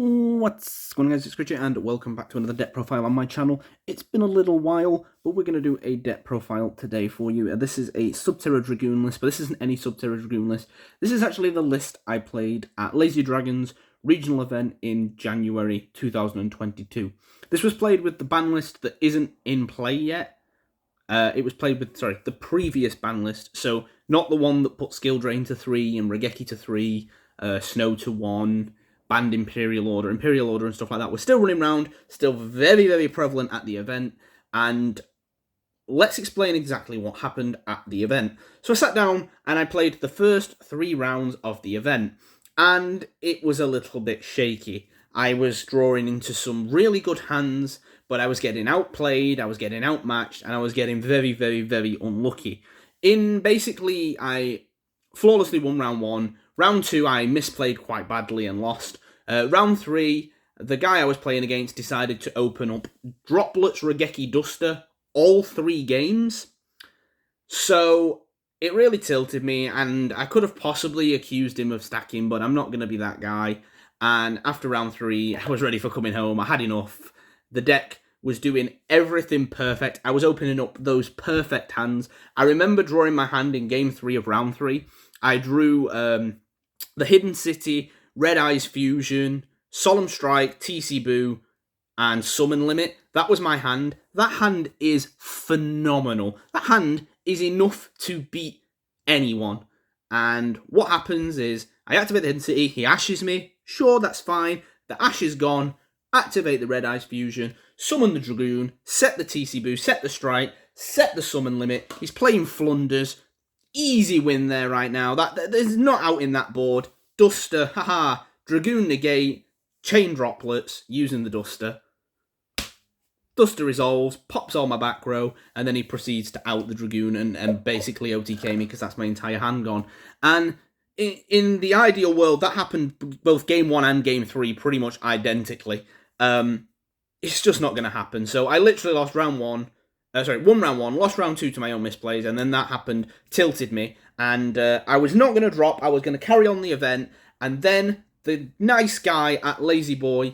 What's going on, guys? It's Richard and welcome back to another deck profile on my channel. It's been a little while, but we're going to do a deck profile today for you. This is a Subterror Dragoon list, but this isn't any Subterror Dragoon list. This is actually the list I played at Lazydragon's regional event in January 2022. This was played with the ban list that isn't in play yet. It was played with, the previous ban list, so not the one that put Skill Drain to 3 and Regeki to 3, Snow to 1, banned Imperial Order and stuff like that. We're still running around, still very, very prevalent at the event, and let's explain exactly what happened at the event. So I sat down and I played the first 3 rounds of the event, and it was a little bit shaky. I was drawing into some really good hands, but I was getting outplayed, I was getting outmatched, and I was getting very, very, very unlucky. I flawlessly won round 1. Round 2, I misplayed quite badly and lost. Round 3, the guy I was playing against decided to open up Droplets Regeki Duster all 3 games. So it really tilted me, and I could have possibly accused him of stacking, but I'm not going to be that guy. And after round 3, I was ready for coming home. I had enough. The deck was doing everything perfect. I was opening up those perfect hands. I remember drawing my hand in game 3 of round 3. I drew the Hidden City, Red Eyes Fusion, Solemn Strike, TC Boo, and Summon Limit. That was my hand. That hand is phenomenal. That hand is enough to beat anyone. And what happens is, I activate the Hidden City, he ashes me. Sure, that's fine. The ash is gone. Activate the Red Eyes Fusion, summon the Dragoon, set the TC Boo, set the Strike, set the Summon Limit. He's playing Flunders. Easy win there right now. There's not out in that board. Duster, haha. Dragoon negate, chain droplets, using the Duster. Duster resolves, pops all my back row, and then he proceeds to out the Dragoon and basically OTK me because that's my entire hand gone. And in the ideal world, that happened both game 1 and game 3 pretty much identically. It's just not going to happen. So I literally lost round 1. Won round 1, lost round 2 to my own misplays, and then that happened, tilted me, and I was not going to drop, I was going to carry on the event, and then the nice guy at Lazydragon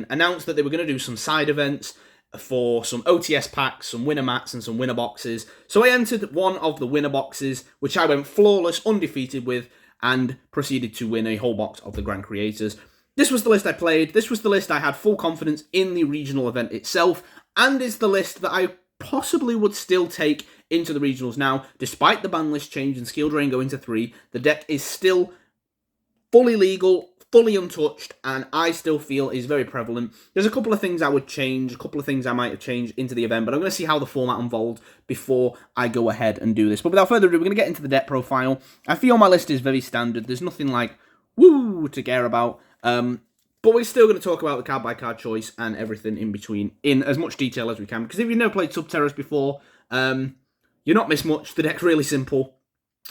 announced that they were going to do some side events for some OTS packs, some winner mats, and some winner boxes. So I entered one of the winner boxes, which I went flawless, undefeated with, and proceeded to win a whole box of the Grand Creators. This was the list I played, this was the list I had full confidence in the regional event itself, and is the list that I possibly would still take into the regionals now. Despite the ban list change and skill drain going to 3, the deck is still fully legal, fully untouched, and I still feel is very prevalent. There's a couple of things I would change, a couple of things I might have changed into the event, but I'm going to see how the format unfolds before I go ahead and do this. But without further ado, we're going to get into the deck profile. I feel my list is very standard. There's nothing like, woo, to care about. But we're still going to talk about the card-by-card choice and everything in between in as much detail as we can. Because if you've never played Subterrors before, you're not missed much. The deck's really simple.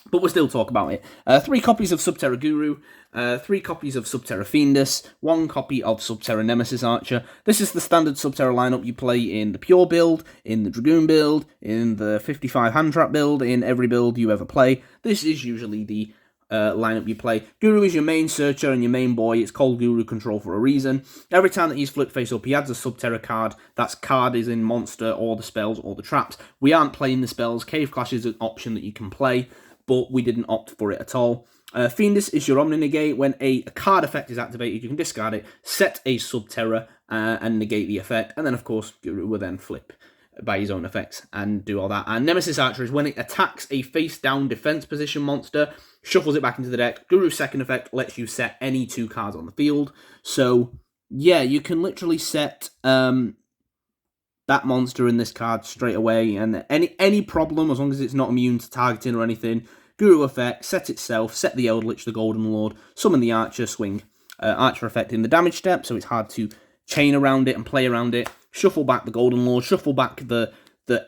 But we'll still talk about it. 3 copies of Subterror Guru, 3 copies of Subterror Fiendus, 1 copy of Subterror Nemesis Archer. This is the standard Subterror lineup you play in the Pure build, in the Dragoon build, in the 55 Hand Trap build, in every build you ever play. This is usually the lineup you play. Guru is your main searcher and your main boy. It's called Guru Control for a reason. Every time that he's flipped face up, he adds a Subterror card. That card is in monster or the spells or the traps. We aren't playing the spells. Cave Clash is an option that you can play, but we didn't opt for it at all. Fiendus is your Omni Negate. When a card effect is activated, you can discard it, set a Subterror, and negate the effect. And then, of course, Guru will then flip by his own effects and do all that. And Nemesis Archer is when it attacks a face-down defense position monster, shuffles it back into the deck. Guru's second effect lets you set any 2 cards on the field. So, yeah, you can literally set that monster in this card straight away, and any problem, as long as it's not immune to targeting or anything, Guru effect, set itself, set the Eldritch, the Golden Lord, summon the Archer, swing. Archer effect in the damage step, so it's hard to chain around it and play around it. Shuffle back the Golden Lord, shuffle back the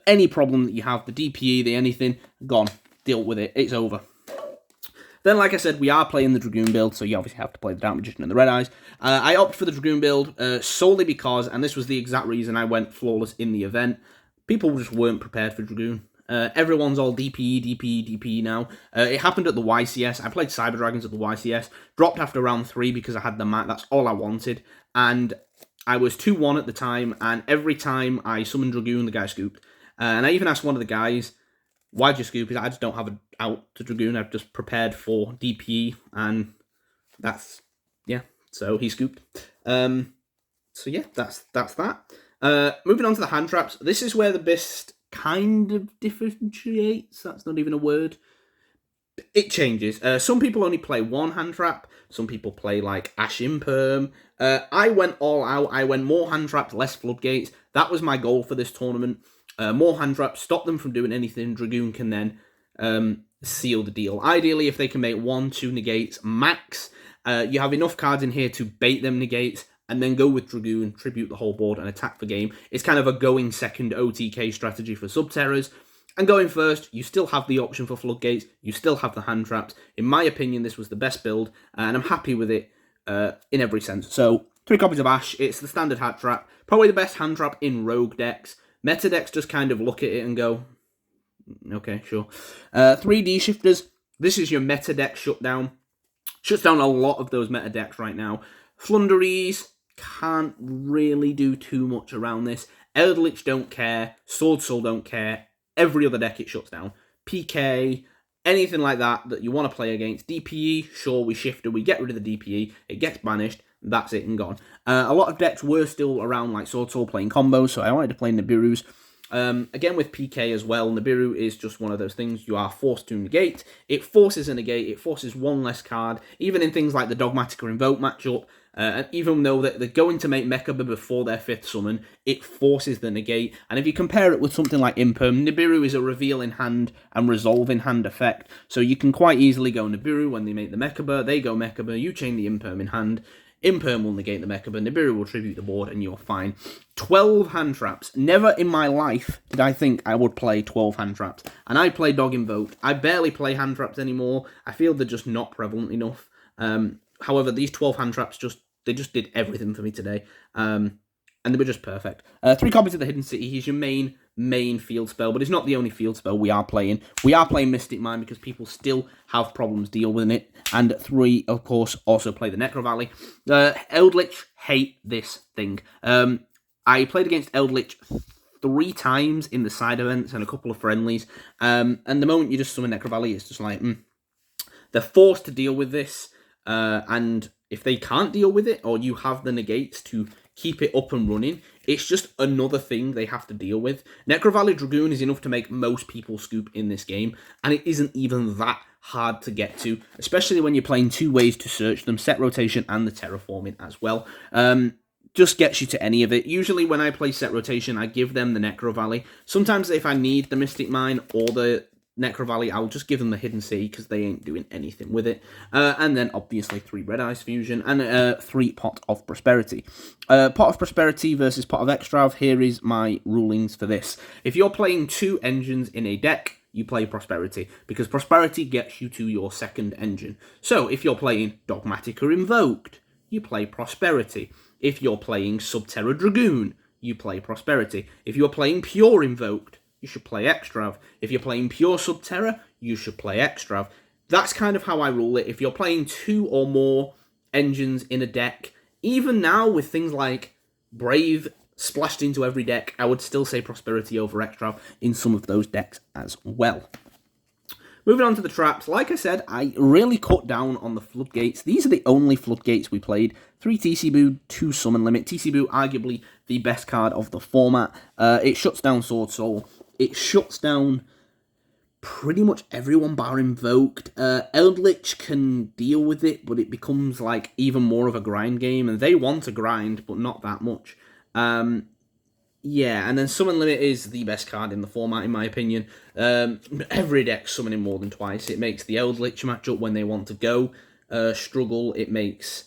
any problem that you have, the DPE, the anything, gone. Deal with it, it's over. Then, like I said, we are playing the Dragoon build, so you obviously have to play the Dark Magician and the Red Eyes. I opted for the Dragoon build solely because, and this was the exact reason I went flawless in the event, people just weren't prepared for Dragoon. Everyone's all DPE, DPE, DPE now. It happened at the YCS. I played Cyber Dragons at the YCS. Dropped after round 3 because I had the mat. That's all I wanted. And I was 2-1 at the time. And every time I summoned Dragoon, the guy scooped. And I even asked one of the guys, why'd you scoop? I just don't have an out to Dragoon. I've just prepared for DPE. And that's, yeah. So he scooped. So yeah, that's that. Moving on to the hand traps. This is where the best kind of differentiates. That's not even a word. It changes. Some people only play one hand trap. Some people play like Ash Imperm. I went all out. I went more hand traps, less floodgates. That was my goal for this tournament. More hand traps, stop them from doing anything. Dragoon can then seal the deal. Ideally, if they can make 1-2 negates max, you have enough cards in here to bait them negates, and then go with Dragoon, tribute the whole board, and attack for game. It's kind of a going second OTK strategy for Subterrors. And going first, you still have the option for floodgates, you still have the hand traps. In my opinion, this was the best build, and I'm happy with it in every sense. So, 3 copies of Ash, it's the standard hand trap, probably the best hand trap in rogue decks. Meta decks just kind of look at it and go, okay, sure. 3D shifters, this is your meta deck shutdown. Shuts down a lot of those meta decks right now. Flunderies, can't really do too much around this. Eldritch don't care. Sword Soul don't care. Every other deck it shuts down. PK, anything like that you want to play against. DPE, sure, we shifted, we get rid of the DPE, it gets banished, that's it and gone. A lot of decks were still around like Sword Soul playing combos, so I wanted to play Nibiru's. Again with PK as well, Nibiru is just one of those things you are forced to negate. It forces a negate, it forces one less card, even in things like the Dogmatic or Invoke matchup. And even though they're going to make Mechaba before their 5th summon, it forces the negate. And if you compare it with something like Imperm, Nibiru is a reveal in hand and resolve in hand effect. So you can quite easily go Nibiru when they make the Mechaba, they go Mechaba, you chain the Imperm in hand, Imperm will negate the Mechaba, Nibiru will tribute the board, and you're fine. 12 hand traps. Never in my life did I think I would play 12 hand traps. And I play Dog Invoke. I barely play hand traps anymore. I feel they're just not prevalent enough. However, these 12 hand traps they just did everything for me today. And they were just perfect. 3 copies of the Hidden City. He's your main field spell, but it's not the only field spell we are playing. We are playing Mystic Mine because people still have problems dealing with it. And 3, of course, also play the Necro Valley. Eldritch hate this thing. I played against Eldritch 3 times in the side events and a couple of friendlies. And the moment you just summon Necro Valley, it's just like, they're forced to deal with this. And if they can't deal with it, or you have the negates to keep it up and running, it's just another thing they have to deal with. Necro Valley Dragoon is enough to make most people scoop in this game, and it isn't even that hard to get to, especially when you're playing 2 ways to search them, set rotation and the terraforming as well. Just gets you to any of it. Usually when I play set rotation, I give them the Necro Valley. Sometimes if I need the Mystic Mine or the Necro Valley, I'll just give them the Hidden Sea because they ain't doing anything with it. And then obviously 3 Red Eyes Fusion and 3 Pot of Prosperity. Pot of Prosperity versus Pot of Extrav. Here is my rulings for this. If you're playing 2 engines in a deck, you play Prosperity because Prosperity gets you to your 2nd engine. So if you're playing Dogmatic or Invoked, you play Prosperity. If you're playing Subterror Dragoon, you play Prosperity. If you're playing Pure Invoked, you should play Extrav. If you're playing Pure Subterror, you should play Extrav. That's kind of how I rule it. If you're playing 2 or more engines in a deck, even now with things like Brave splashed into every deck, I would still say Prosperity over Extrav in some of those decks as well. Moving on to the traps, like I said, I really cut down on the floodgates. These are the only floodgates we played. 3 TC Boo, 2 Summon Limit. TC Boo, arguably the best card of the format. It shuts down Sword Soul. It shuts down pretty much everyone bar Invoked. Eldritch can deal with it, but it becomes like even more of a grind game, and they want to grind, but not that much. Yeah, and then Summon Limit is the best card in the format, in my opinion. Every deck summoning more than twice. It makes the Eldritch matchup when they want to go struggle. It makes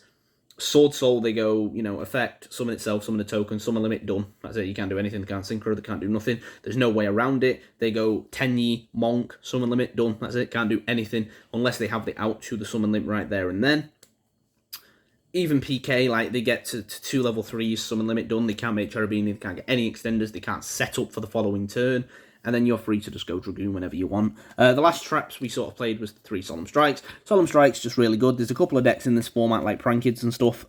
Sword Soul, they go, effect, summon itself, summon a token, Summon Limit, done. That's it, you can't do anything, they can't synchro, they can't do nothing. There's no way around it. They go Tenyi, Monk, Summon Limit, done. That's it, can't do anything unless they have the out to the Summon Limit right there and then. Even PK, like, they get to 2 level 3s, Summon Limit done, they can't make Cherubini, they can't get any extenders, they can't set up for the following turn. and then you're free to just go dragoon whenever you want. The last traps we sort of played was the 3 Solemn Strikes. Solemn Strikes, just really good. There's a couple of decks in this format, like Prankids and stuff.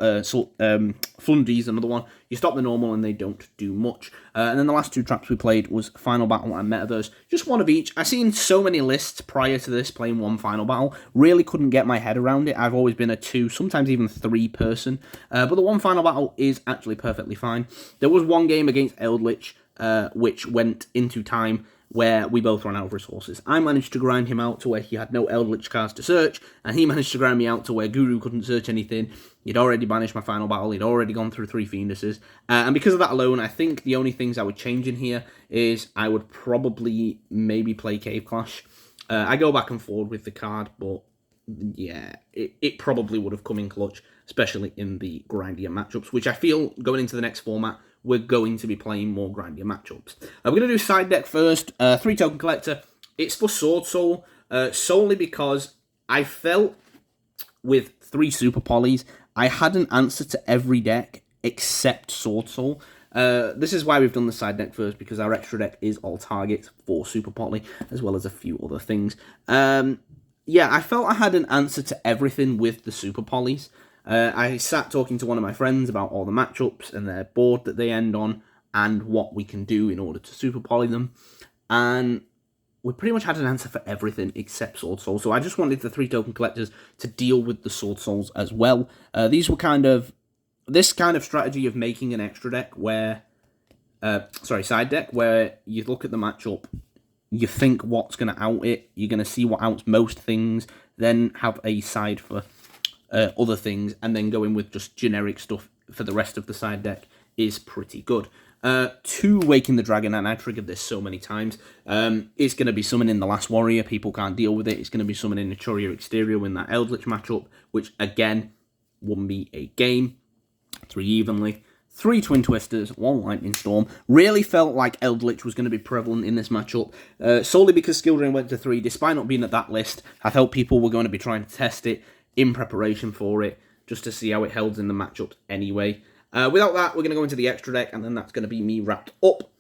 Flundy's another one. You stop the normal and they don't do much. And then the last 2 traps we played was Final Battle and Metaverse. Just one of each. I've seen so many lists prior to this playing 1 Final Battle. Really couldn't get my head around it. I've always been a 2, sometimes even 3 person. But the 1 Final Battle is actually perfectly fine. There was one game against Eldritch, which went into time where we both ran out of resources. I managed to grind him out to where he had no Eldritch cards to search, and he managed to grind me out to where Guru couldn't search anything. He'd already banished my Final Battle, he'd already gone through 3 Fienduses, and because of that alone, I think the only things I would change in here is I would probably maybe play Cave Clash. I go back and forward with the card, but yeah, it probably would have come in clutch, especially in the grindier matchups, which I feel going into the next format, we're going to be playing more grindier matchups. We're going to do side deck first. 3 Token Collector. It's for Sword Soul, solely because I felt with 3 Super Polys, I had an answer to every deck except Sword Soul. This is why we've done the side deck first, because our extra deck is all targets for Super Poly, as well as a few other things. Yeah, I felt I had an answer to everything with the Super Polys. I sat talking to one of my friends about all the matchups and their board that they end on and what we can do in order to super poly them. And we pretty much had an answer for everything except Sword Soul. So I just wanted the 3 Token Collectors to deal with the Sword Souls as well. These were this kind of strategy of making an extra deck where, side deck, where you look at the matchup, you think what's going to out it, you're going to see what outs most things, then have a side for other things, and then going with just generic stuff for the rest of the side deck is pretty good. 2 Waking the Dragon, and I triggered this so many times. It's going to be summoning the Last Warrior. People can't deal with it. It's going to be summoning the Courier Exterior in that Eldritch matchup, which again won me a game. 3 Evenly. 3 Twin Twisters, 1 Lightning Storm. Really felt like Eldritch was going to be prevalent in this matchup, solely because Skill Drain went to 3. Despite not being at that list, I felt people were going to be trying to test it in preparation for it, just to see how it held in the matchup anyway. Without that, we're going to go into the extra deck, and then that's going to be me wrapped up.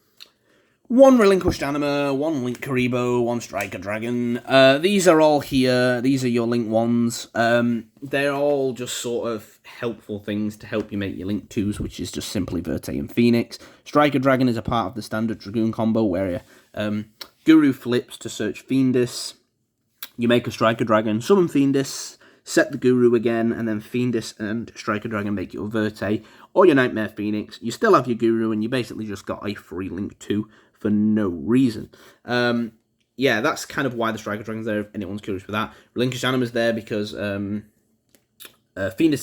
1 Relinquished Anima, 1 Link Karibo, 1 Striker Dragon. These are all here. These are your Link 1s. They're all just sort of helpful things to help you make your Link 2s, which is just simply Verte and Phoenix. Striker Dragon is a part of the standard Dragoon combo, where Guru flips to search Fiendus. You make a Striker Dragon, summon Fiendus, set the Guru again, and then Fiendus and Striker Dragon make your Verte, or your Nightmare Phoenix. You still have your Guru, and you basically just got a free Link 2 for no reason. Yeah, that's kind of why the Striker Dragon's there, if anyone's curious for that. Relinquished Anima's there because Fiendus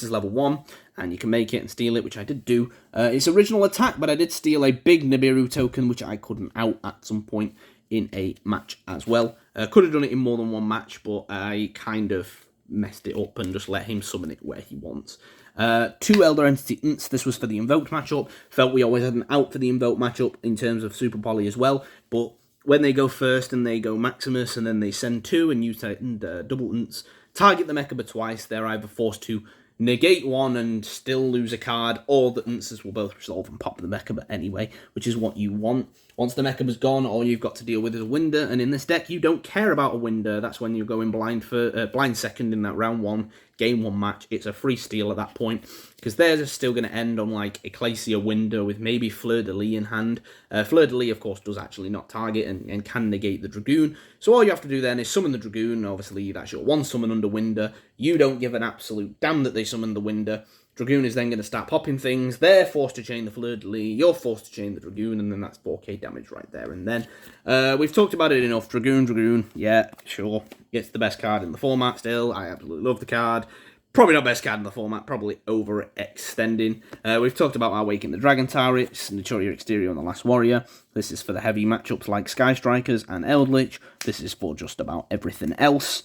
is level 1, and you can make it and steal it, which I did do. It's original attack, but I did steal a big Nibiru token, which I couldn't out at some point in a match as well. Could have done it in more than one match, but I kind of messed it up and just let him summon it where he wants. 2 Elder Entity Ints. This was for the Invoked matchup. Felt we always had an out for the Invoked matchup in terms of Super Poly as well, but when they go first and they go Maximus and then they send 2 and you double Ints, target the Mechaba twice, they're either forced to negate 1 and still lose a card, or the Ints will both resolve and pop the Mechaba anyway, which is what you want. Once the Mechaba's gone, all you've got to deal with is a Winder, and in this deck, you don't care about a Winder. That's when you're going blind second in that round 1, game 1 match. It's a free steal at that point, because theirs is still going to end on like Ecclesia Winder with maybe Fleur de Lis in hand. Fleur de Lis, of course, does actually not target and can negate the Dragoon. So all you have to do then is summon the Dragoon. Obviously, that's your 1 summon under Winder. You don't give an absolute damn that they summon the Winder. Dragoon is then going to start popping things. They're forced to chain the Fleur de Lis. You're forced to chain the Dragoon, and then that's 4k damage right there and then. We've talked about it enough. Dragoon, yeah, sure. It's the best card in the format still. I absolutely love the card. Probably not best card in the format, probably overextending. We've talked about our Waking the Dragon turrets, and the Courier Exterior on the Last Warrior. This is for the heavy matchups like Sky Strikers and Eldritch. This is for just about everything else.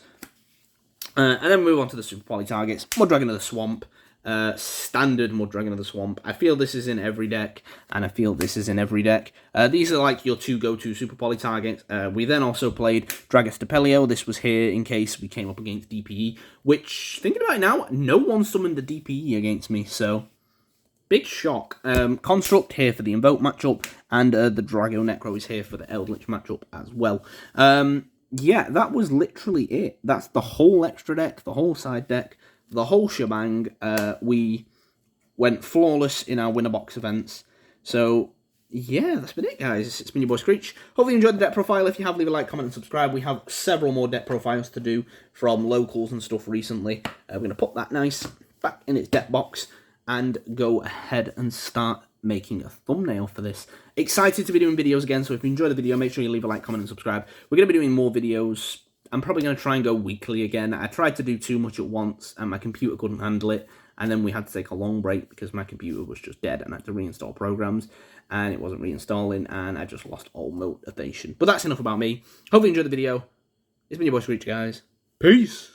And then we move on to the Super Poly targets. Mud Dragon of the Swamp. Standard Mud Dragon of the Swamp. I feel this is in every deck, and I feel this is in every deck. These are like your 2 go-to Super Poly targets. We then also played Dragus Depelio. This was here in case we came up against DPE, which, thinking about it now, no one summoned a DPE against me, so big shock. Construct here for the Invoke matchup, and the Drago Necro is here for the Eldritch matchup as well. Yeah, that was literally it. That's the whole extra deck, the whole side deck, the whole shebang. We went flawless in our winner box events. So, yeah, that's been it, guys. It's been your boy Screech. Hopefully you enjoyed the deck profile. If you have, leave a like, comment, and subscribe. We have several more deck profiles to do from locals and stuff recently. We're going to put that nice back in its deck box and go ahead and start making a thumbnail for this. Excited to be doing videos again, so if you enjoyed the video, make sure you leave a like, comment, and subscribe. We're going to be doing more videos. I'm probably going to try and go weekly again. I tried to do too much at once, and my computer couldn't handle it. And then we had to take a long break because my computer was just dead and I had to reinstall programs and it wasn't reinstalling and I just lost all motivation. But that's enough about me. Hopefully you enjoyed the video. It's been your boy Screech, guys. Peace.